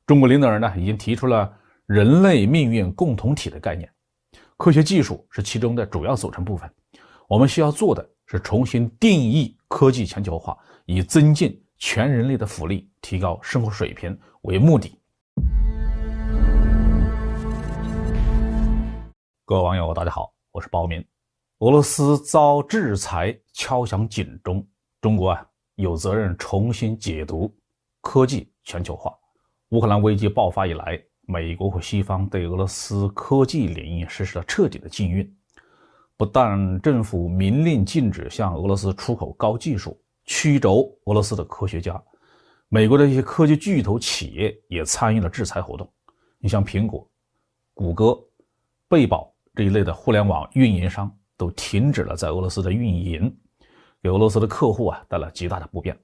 中国领导人呢已经提出了人类命运共同体的概念，科学技术是其中的主要组成部分。我们需要做的是重新定义科技全球化，以增进全人类的福利、提高生活水平为目的。各位网友大家好，我是包明。俄罗斯遭制裁敲响警钟，中国有责任重新解读科技全球化。乌克兰危机爆发以来，美国和西方对俄罗斯科技领域实施了彻底的禁运，不但政府明令禁止向俄罗斯出口高技术，驱逐俄罗斯的科学家，美国的一些科技巨头企业也参与了制裁活动。你像苹果、谷歌、贝宝这一类的互联网运营商都停止了在俄罗斯的运营，给俄罗斯的客户带来极大的不便。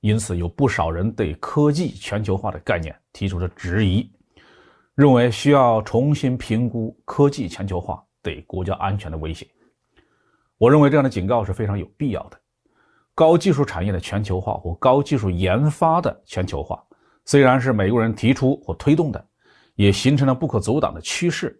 因此有不少人对科技全球化的概念提出了质疑，认为需要重新评估科技全球化对国家安全的威胁。我认为这样的警告是非常有必要的。高技术产业的全球化或高技术研发的全球化，虽然是美国人提出或推动的，也形成了不可阻挡的趋势。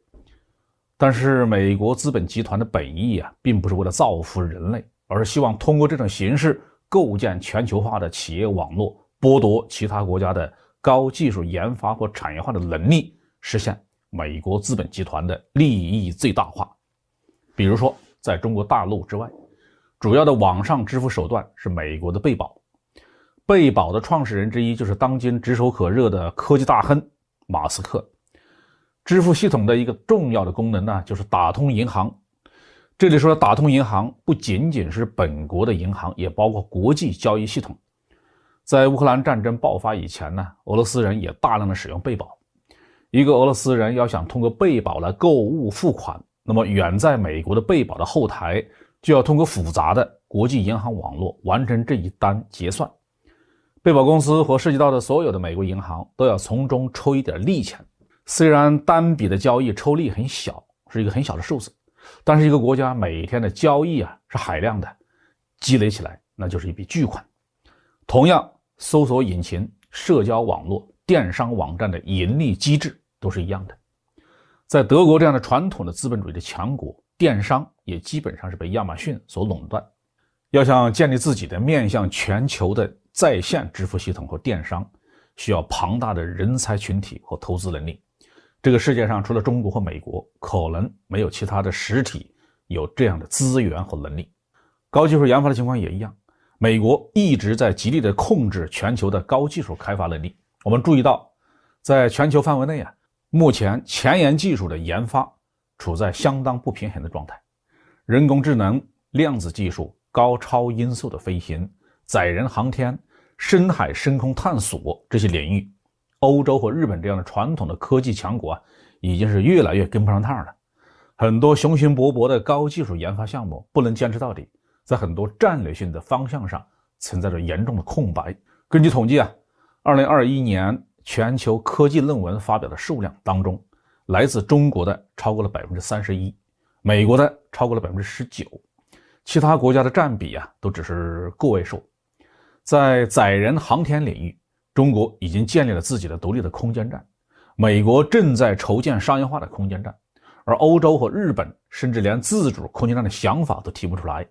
但是美国资本集团的本意并不是为了造福人类，而是希望通过这种形式构建全球化的企业网络，剥夺其他国家的高技术研发或产业化的能力，实现美国资本集团的利益最大化。比如说在中国大陆之外，主要的网上支付手段是美国的贝宝。贝宝的创始人之一就是当今炙手可热的科技大亨马斯克。支付系统的一个重要的功能呢，就是打通银行。这里说的打通银行不仅仅是本国的银行，也包括国际交易系统。在乌克兰战争爆发以前呢，俄罗斯人也大量的使用贝宝。一个俄罗斯人要想通过贝宝来购物付款，那么远在美国的贝宝的后台就要通过复杂的国际银行网络完成这一单结算。贝宝公司和涉及到的所有的美国银行都要从中抽一点利钱。虽然单笔的交易抽利很小，是一个很小的数字，但是一个国家每天的交易是海量的，积累起来那就是一笔巨款。同样，搜索引擎、社交网络、电商网站的盈利机制都是一样的。在德国这样的传统的资本主义的强国，电商也基本上是被亚马逊所垄断。要想建立自己的面向全球的在线支付系统和电商，需要庞大的人才群体和投资能力。这个世界上除了中国和美国，可能没有其他的实体有这样的资源和能力。高技术研发的情况也一样，美国一直在极力的控制全球的高技术开发能力。我们注意到，在全球范围内目前前沿技术的研发处在相当不平衡的状态。人工智能、量子技术、高超音速的飞行、载人航天、深海深空探索这些领域，欧洲和日本这样的传统的科技强国已经是越来越跟不上趟了。很多雄心勃勃的高技术研发项目不能坚持到底，在很多战略性的方向上存在着严重的空白。根据统计2021年全球科技论文发表的数量当中，来自中国的超过了 31%， 美国的超过了 19%， 其他国家的占比都只是个位数。在载人航天领域，中国已经建立了自己的独立的空间站，美国正在筹建商业化的空间站，而欧洲和日本甚至连自主空间站的想法都提不出来。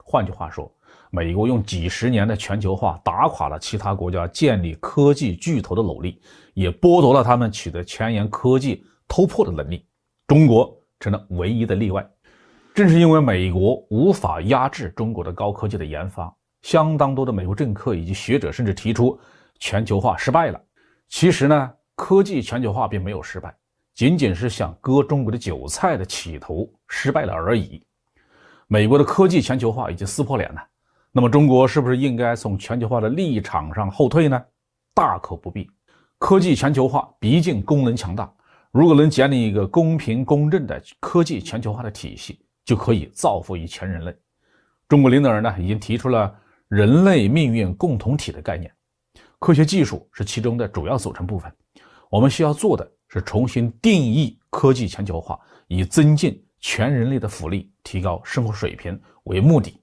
换句话说，美国用几十年的全球化打垮了其他国家建立科技巨头的努力，也剥夺了他们取得前沿科技突破的能力。中国成了唯一的例外。正是因为美国无法压制中国的高科技的研发，相当多的美国政客以及学者甚至提出全球化失败了。其实呢，科技全球化并没有失败，仅仅是想割中国的韭菜的企图失败了而已。美国的科技全球化已经撕破脸了，那么中国是不是应该从全球化的立场上后退呢？大可不必。科技全球化毕竟功能强大，如果能建立一个公平公正的科技全球化的体系，就可以造福于全人类。中国领导人已经提出了人类命运共同体的概念，科学技术是其中的主要组成部分。我们需要做的是重新定义科技全球化，以增进全人类的福利、提高生活水平为目的。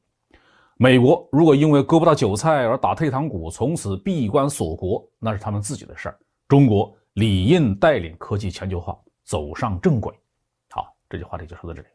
美国如果因为割不到韭菜而打退堂鼓，从此闭关锁国，那是他们自己的事儿。中国理应带领科技全球化走上正轨。好，这期话题就说到这里。